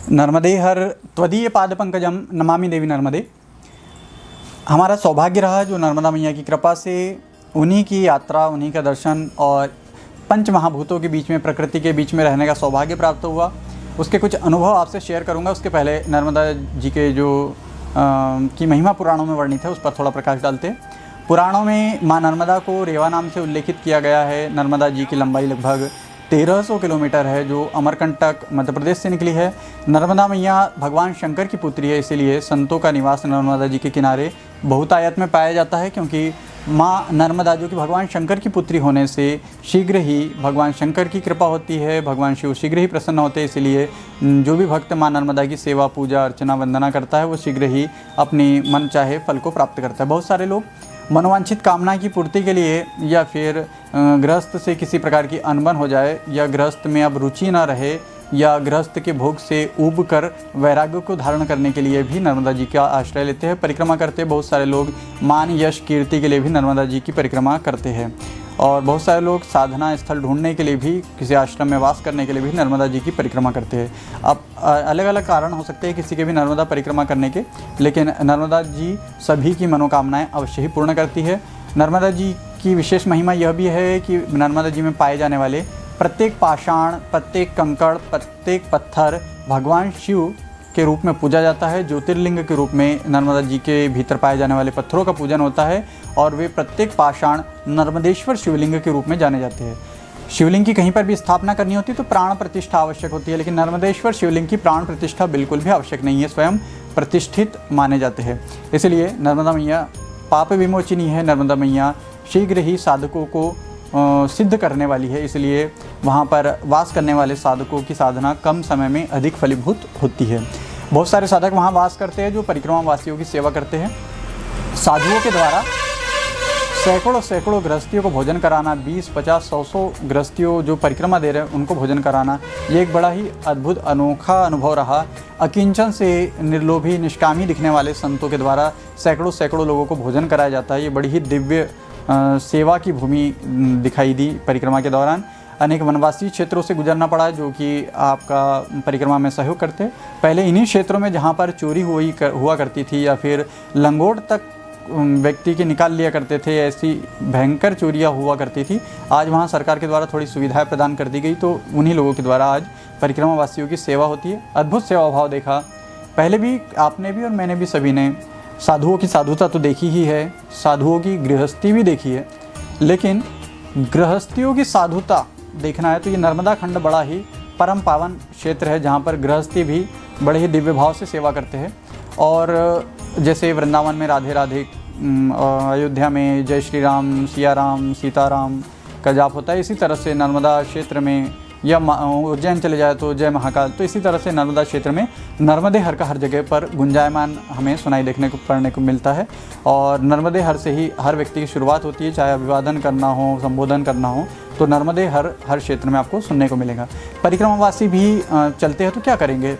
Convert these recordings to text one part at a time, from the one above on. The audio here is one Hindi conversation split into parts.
नर्मदे हर त्वदीय पाद पंकजम नमामि देवी नर्मदे। हमारा सौभाग्य रहा जो नर्मदा मैया की कृपा से उन्हीं की यात्रा, उन्हीं का दर्शन और पंच महाभूतों के बीच में, प्रकृति के बीच में रहने का सौभाग्य प्राप्त हुआ। उसके कुछ अनुभव आपसे शेयर करूंगा। उसके पहले नर्मदा जी के जो की महिमा पुराणों में वर्णित है उस पर थोड़ा प्रकाश डालते हैं। पुराणों में माँ नर्मदा को रेवा नाम से उल्लेखित किया गया है। नर्मदा जी की लंबाई लगभग 1300 किलोमीटर है, जो अमरकंटक मध्य प्रदेश से निकली है। नर्मदा मैया भगवान शंकर की पुत्री है, इसीलिए संतों का निवास नर्मदा जी के किनारे बहुतायत में पाया जाता है, क्योंकि माँ नर्मदा जो कि भगवान शंकर की पुत्री होने से शीघ्र ही भगवान शंकर की कृपा होती है, भगवान शिव शीघ्र ही प्रसन्न होते हैं। इसीलिए जो भी भक्त माँ नर्मदा की सेवा, पूजा, अर्चना, वंदना करता है वो शीघ्र ही अपनी मन चाहे फल को प्राप्त करता है। बहुत सारे लोग मनोवांछित कामना की पूर्ति के लिए या फिर गृहस्थ से किसी प्रकार की अनबन हो जाए या गृहस्थ में अब रुचि ना रहे या गृहस्थ के भोग से ऊब कर वैराग्य को धारण करने के लिए भी नर्मदा जी का आश्रय लेते हैं, परिक्रमा करते हैं। बहुत सारे लोग मान, यश, कीर्ति के लिए भी नर्मदा जी की परिक्रमा करते हैं और बहुत सारे लोग साधना स्थल ढूंढने के लिए भी, किसी आश्रम में वास करने के लिए भी नर्मदा जी की परिक्रमा करते हैं। अब अलग अलग कारण हो सकते हैं किसी के भी नर्मदा परिक्रमा करने के, लेकिन नर्मदा जी सभी की मनोकामनाएं अवश्य ही पूर्ण करती है। नर्मदा जी की विशेष महिमा यह भी है कि नर्मदा जी में पाए जाने वाले प्रत्येक पाषाण, प्रत्येक कंकड़, प्रत्येक पत्थर भगवान शिव के रूप में पूजा जाता है। ज्योतिर्लिंग के रूप में नर्मदा जी के भीतर पाए जाने वाले पत्थरों का पूजन होता है और वे प्रत्येक पाषाण नर्मदेश्वर शिवलिंग के रूप में जाने जाते हैं। शिवलिंग की कहीं पर भी स्थापना करनी होती है तो प्राण प्रतिष्ठा आवश्यक होती है, लेकिन नर्मदेश्वर शिवलिंग की प्राण प्रतिष्ठा बिल्कुल भी आवश्यक नहीं है, स्वयं प्रतिष्ठित माने जाते हैं। इसलिए नर्मदा मैया पाप विमोचिनी है। नर्मदा मैया शीघ्र ही साधकों को सिद्ध करने वाली है, इसलिए वहाँ पर वास करने वाले साधकों की साधना कम समय में अधिक फलीभूत होती है। बहुत सारे साधक वहाँ वास करते हैं जो परिक्रमा वासियों की सेवा करते हैं। साधुओं के द्वारा सैकड़ों गृहस्थियों को भोजन कराना, 20, 50, 100 गृहस्थियों जो परिक्रमा दे रहे हैं उनको भोजन कराना, ये एक बड़ा ही अद्भुत अनोखा अनुभव रहा। अकिंचन से निर्लोभी, निष्कामी दिखने वाले संतों के द्वारा सैकड़ों लोगों को भोजन कराया जाता है। ये बड़ी ही दिव्य सेवा की भूमि दिखाई दी परिक्रमा के दौरान। अनेक वनवासी क्षेत्रों से गुजरना पड़ा जो कि आपका परिक्रमा में सहयोग करते। पहले इन्हीं क्षेत्रों में जहाँ पर चोरी हुआ करती थी या फिर लंगोट तक व्यक्ति के निकाल लिया करते थे, ऐसी भयंकर चोरियाँ हुआ करती थी, आज वहाँ सरकार के द्वारा थोड़ी सुविधाएं प्रदान कर दी गई, तो उन्हीं लोगों के द्वारा आज परिक्रमा वासियों की सेवा होती है। अद्भुत सेवा भाव देखा। पहले भी आपने भी और मैंने भी, सभी ने साधुओं की साधुता तो देखी ही है, साधुओं की गृहस्थी भी देखी है, लेकिन गृहस्थियों की साधुता देखना है तो ये नर्मदा खंड बड़ा ही परम पावन क्षेत्र है, जहाँ पर गृहस्थी भी बड़े ही दिव्य भाव से सेवा करते हैं। और जैसे वृंदावन में राधे राधे, अयोध्या में जय श्री राम, सिया राम, सीताराम का जाप होता है, इसी तरह से नर्मदा क्षेत्र में, या उज्जैन चले जाए तो जय महाकाल, तो इसी तरह से नर्मदा क्षेत्र में नर्मदे हर का हर जगह पर गुंजायमान हमें सुनाई देखने को पढ़ने को मिलता है। और नर्मदे हर से ही हर व्यक्ति की शुरुआत होती है, चाहे अभिवादन करना हो, संबोधन करना हो, तो नर्मदे हर क्षेत्र में आपको सुनने को मिलेगा। परिक्रमावासी भी चलते हैं तो क्या करेंगे,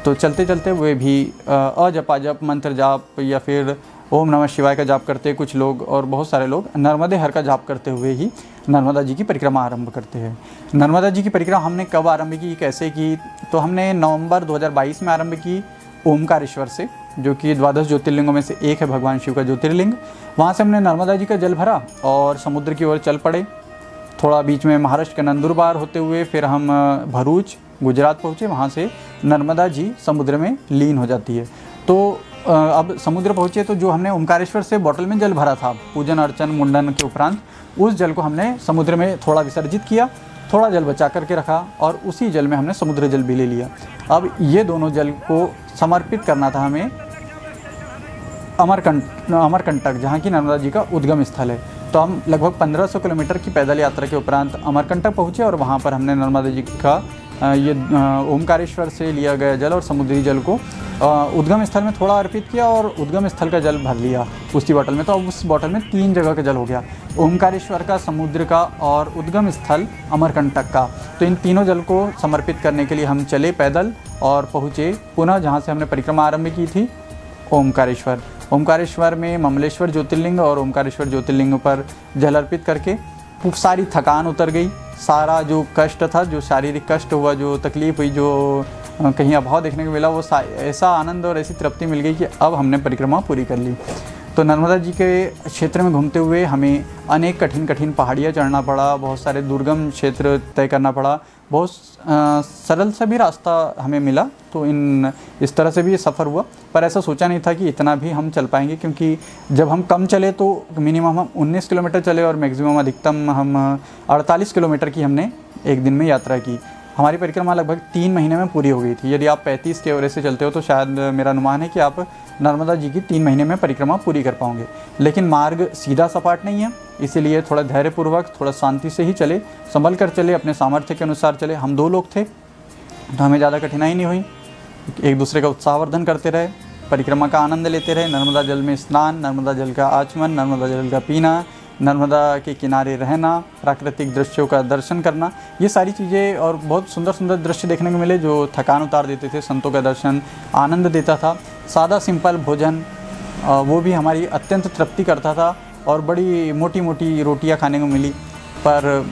तो चलते चलते वे भी अजपा जप, मंत्र जाप या फिर ओम नमः शिवाय का जाप करते हैं कुछ लोग, और बहुत सारे लोग नर्मदे हर का जाप करते हुए ही नर्मदा जी की परिक्रमा आरंभ करते हैं। नर्मदा जी की परिक्रमा हमने कब आरंभ की, कैसे की, तो हमने नवंबर 2022 में आरंभ की ओमकारेश्वर से, जो कि 12 ज्योतिर्लिंगों में से एक है, भगवान शिव का ज्योतिर्लिंग। वहाँ से हमने नर्मदा जी का जल भरा और समुद्र की ओर चल पड़े। थोड़ा बीच में महाराष्ट्र के नंदुरबार होते हुए फिर हम भरूच, गुजरात पहुँचे। वहाँ से नर्मदा जी समुद्र में लीन हो जाती है। तो अब समुद्र पहुँचे तो जो हमने ओमकारेश्वर से बोतल में जल भरा था पूजन अर्चन मुंडन के उपरांत, उस जल को हमने समुद्र में थोड़ा विसर्जित किया, थोड़ा जल बचा करके रखा और उसी जल में हमने समुद्र जल भी ले लिया। अब ये दोनों जल को समर्पित करना था हमें अमरकंटक, जहाँ की नर्मदा जी का उद्गम स्थल है। तो हम लगभग 1500 किलोमीटर की पैदल यात्रा के उपरांत अमरकंटक पहुँचे और वहाँ पर हमने नर्मदा जी का ये ओमकारेश्वर से लिया गया जल और समुद्री जल को उद्गम स्थल में थोड़ा अर्पित किया और उद्गम स्थल का जल भर लिया उसी बोतल में। तो अब उस बोतल में 3 जगह का जल हो गया, ओमकारेश्वर का, समुद्र का और उद्गम स्थल अमरकंटक का। तो इन तीनों जल को समर्पित करने के लिए हम चले पैदल और पहुँचे पुनः जहाँ से हमने परिक्रमा आरंभ की थी, ओमकारेश्वर। ओमकारेश्वर में ममलेश्वर ज्योतिर्लिंग और ओमकारेश्वर ज्योतिर्लिंग पर जल अर्पित करके सारी थकान उतर गई, सारा जो कष्ट था, जो शारीरिक कष्ट हुआ, जो तकलीफ़ हुई, जो कहीं अभाव देखने को मिला, वो ऐसा आनंद और ऐसी तृप्ति मिल गई कि अब हमने परिक्रमा पूरी कर ली। तो नर्मदा जी के क्षेत्र में घूमते हुए हमें अनेक कठिन कठिन पहाड़ियाँ चढ़ना पड़ा, बहुत सारे दुर्गम क्षेत्र तय करना पड़ा, बहुत सरल सा भी रास्ता हमें मिला। तो इस तरह से भी ये सफ़र हुआ, पर ऐसा सोचा नहीं था कि इतना भी हम चल पाएंगे, क्योंकि जब हम कम चले तो मिनिमम हम 19 किलोमीटर चले और मैक्सिमम अधिकतम हम 48 किलोमीटर की हमने एक दिन में यात्रा की। हमारी परिक्रमा लगभग 3 महीने में पूरी हो गई थी। यदि आप 35 के एवरेज से चलते हो तो शायद मेरा अनुमान है कि आप नर्मदा जी की 3 महीने में परिक्रमा पूरी कर पाओगे। लेकिन मार्ग सीधा सपाट नहीं है, इसीलिए थोड़ा धैर्यपूर्वक, थोड़ा शांति से ही चले, संभल कर चले, अपने सामर्थ्य के अनुसार चले। हम 2 लोग थे तो हमें ज़्यादा कठिनाई नहीं हुई, एक दूसरे का उत्साहवर्धन करते रहे, परिक्रमा का आनंद लेते रहे। नर्मदा जल में स्नान, नर्मदा जल का आचमन, नर्मदा जल का पीना, नर्मदा के किनारे रहना, प्राकृतिक दृश्यों का दर्शन करना, ये सारी चीज़ें, और बहुत सुंदर सुंदर दृश्य देखने को मिले जो थकान उतार देते थे। संतों का दर्शन आनंद देता था। सादा सिंपल भोजन, वो भी हमारी अत्यंत तृप्ति करता था, और बड़ी मोटी मोटी रोटियां खाने को मिली, पर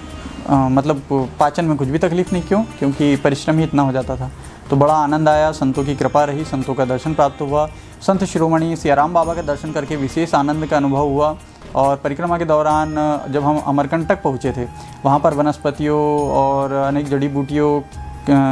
मतलब पाचन में कुछ भी तकलीफ़ नहीं। क्योंकि परिश्रम ही इतना हो जाता था। तो बड़ा आनंद आया, संतों की कृपा रही, संतों का दर्शन प्राप्त हुआ। संत शिरोमणि सियाराम बाबा के दर्शन करके विशेष आनंद का अनुभव हुआ। और परिक्रमा के दौरान जब हम अमरकंटक पहुँचे थे, वहाँ पर वनस्पतियों और अनेक जड़ी बूटियों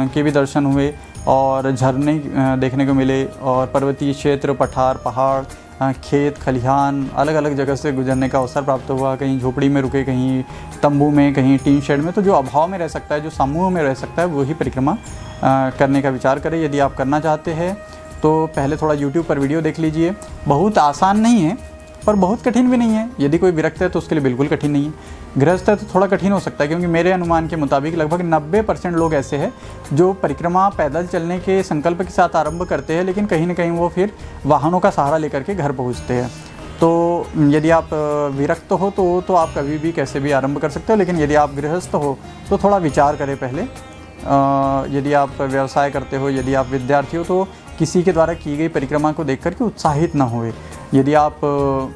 के भी दर्शन हुए, और झरने देखने को मिले, और पर्वतीय क्षेत्र, पठार, पहाड़, खेत, खलिहान, अलग अलग जगह से गुजरने का अवसर प्राप्त हुआ। कहीं झोपड़ी में रुके, कहीं तंबू में, कहीं टीन शेड में। तो जो अभाव में रह सकता है, जो समूह में रह सकता है, वही परिक्रमा करने का विचार करें। यदि आप करना चाहते हैं तो पहले थोड़ा YouTube पर वीडियो देख लीजिए। बहुत आसान नहीं है, पर बहुत कठिन भी नहीं है। यदि कोई विरक्त है तो उसके लिए बिल्कुल कठिन नहीं है। गृहस्थ है तो थोड़ा कठिन हो सकता है, क्योंकि मेरे अनुमान के मुताबिक लगभग 90% लोग ऐसे हैं जो परिक्रमा पैदल चलने के संकल्प के साथ आरंभ करते हैं, लेकिन कहीं ना कहीं वो फिर वाहनों का सहारा लेकर के घर पहुंचते हैं। तो यदि आप विरक्त हो तो आप कभी भी कैसे भी आरंभ कर सकते हो, लेकिन यदि आप गृहस्थ हो तो थोड़ा विचार करें पहले। यदि आप व्यवसाय करते हो, यदि आप विद्यार्थी हो, तो किसी के द्वारा की गई परिक्रमा को देख करके उत्साहित ना हुए। यदि आप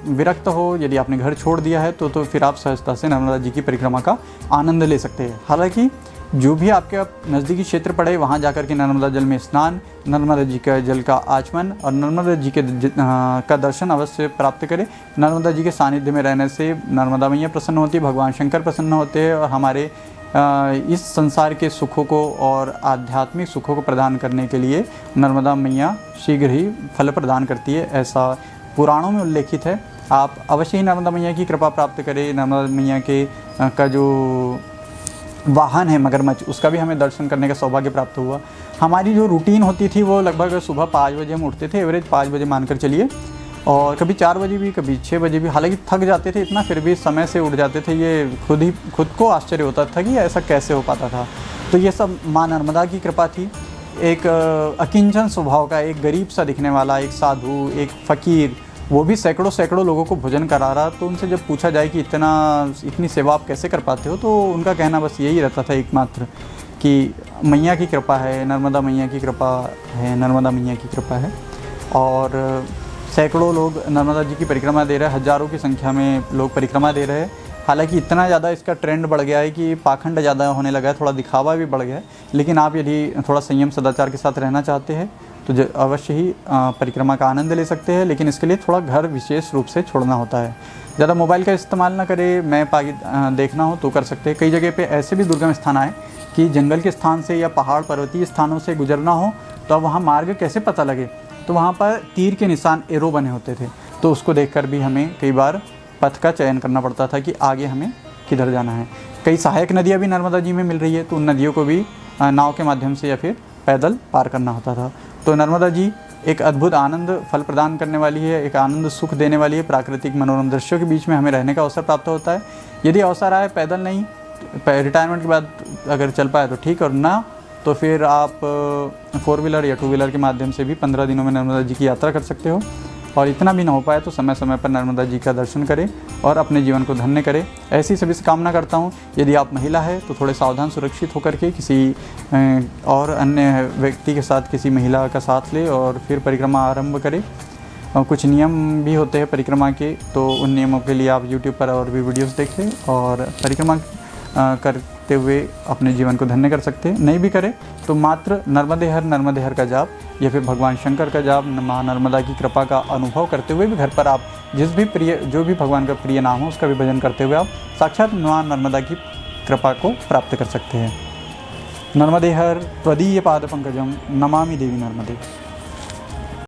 विरक्त हो, यदि आपने घर छोड़ दिया है तो फिर आप सहजता से नर्मदा जी की परिक्रमा का आनंद ले सकते हैं। हालांकि जो भी आपके नज़दीकी क्षेत्र पड़े, वहाँ जाकर के नर्मदा जल में स्नान, नर्मदा जी का जल का आचमन और नर्मदा जी के का दर्शन अवश्य प्राप्त करें। नर्मदा जी के सानिध्य में रहने से नर्मदा मैया प्रसन्न होती है, भगवान शंकर प्रसन्न होते हैं, और हमारे इस संसार के सुखों को और आध्यात्मिक सुखों को प्रदान करने के लिए नर्मदा मैया शीघ्र ही फल प्रदान करती है, ऐसा पुराणों में उल्लेखित है। आप अवश्य ही नर्मदा मैया की कृपा प्राप्त करें। नर्मदा मैया के का जो वाहन है मगरमच्छ, उसका भी हमें दर्शन करने का सौभाग्य प्राप्त हुआ। हमारी जो रूटीन होती थी वो लगभग सुबह 5 बजे हम उठते थे, एवरेज 5 बजे मानकर चलिए, और कभी 4 बजे भी, कभी 6 बजे भी। हालांकि थक जाते थे इतना, फिर भी समय से उठ जाते थे। ये खुद को आश्चर्य होता था कि ऐसा कैसे हो पाता था। तो ये सब माँ नर्मदा की कृपा थी। एक अकिंचन स्वभाव का, एक गरीब सा दिखने वाला एक साधु, एक फ़कीर, वो भी सैकड़ों लोगों को भोजन करा रहा। तो उनसे जब पूछा जाए कि इतनी सेवा आप कैसे कर पाते हो, तो उनका कहना बस यही रहता था एकमात्र कि मैया की कृपा है, नर्मदा मैया की कृपा है, नर्मदा मैया की कृपा है। और सैकड़ों लोग नर्मदा जी की परिक्रमा दे रहे हैं, हज़ारों की संख्या में लोग परिक्रमा दे रहे हैं। हालांकि इतना ज़्यादा इसका ट्रेंड बढ़ गया है कि पाखंड ज़्यादा होने लगा है, थोड़ा दिखावा भी बढ़ गया है। लेकिन आप यदि थोड़ा संयम सदाचार के साथ रहना चाहते हैं तो अवश्य ही परिक्रमा का आनंद ले सकते हैं, लेकिन इसके लिए थोड़ा घर विशेष रूप से छोड़ना होता है। ज़्यादा मोबाइल का इस्तेमाल ना करें। मैं देखना हो तो कर सकते हैं। कई जगह पे ऐसे भी दुर्गम स्थान आए कि जंगल के स्थान से या पहाड़ पर्वतीय स्थानों से गुजरना हो, तो वहाँ मार्ग कैसे पता लगे, तो वहाँ पर तीर के निशान, एरो बने होते थे। तो उसको देखकर भी हमें कई बार पथ का चयन करना पड़ता था कि आगे हमें किधर जाना है। कई सहायक नदियाँ भी नर्मदा जी में मिल रही है, तो उन नदियों को भी नाव के माध्यम से या फिर पैदल पार करना होता था। तो नर्मदा जी एक अद्भुत आनंद फल प्रदान करने वाली है, एक आनंद सुख देने वाली है। प्राकृतिक मनोरम दृश्यों के बीच में हमें रहने का अवसर प्राप्त होता है। यदि अवसर आए, पैदल नहीं, रिटायरमेंट के बाद अगर चल पाए तो ठीक, और ना तो फिर आप 4 व्हीलर या 2 व्हीलर के माध्यम से भी 15 दिनों में नर्मदा जी की यात्रा कर सकते हो। और इतना भी ना हो पाए तो समय समय पर नर्मदा जी का दर्शन करें और अपने जीवन को धन्य करें, ऐसी सभी से कामना करता हूँ। यदि आप महिला है तो थोड़े सावधान सुरक्षित होकर के किसी और अन्य व्यक्ति के साथ, किसी महिला का साथ ले और फिर परिक्रमा आरंभ करें। और कुछ नियम भी होते हैं परिक्रमा के, तो उन नियमों के लिए आप YouTube पर और भी वीडियोस देखें और परिक्रमा कर करते हुए अपने जीवन को धन्य कर सकते हैं। नहीं भी करें तो मात्र नर्मदे हर का जाप या फिर भगवान शंकर का जाप, माँ नर्मदा की कृपा का अनुभव करते हुए भी घर पर आप जो भी भगवान का प्रिय नाम हो उसका भी भजन करते हुए आप साक्षात माँ नर्मदा की कृपा को प्राप्त कर सकते हैं। नर्मदे हर त्वदीय पाद पंकजम नमामि देवी नर्मदे।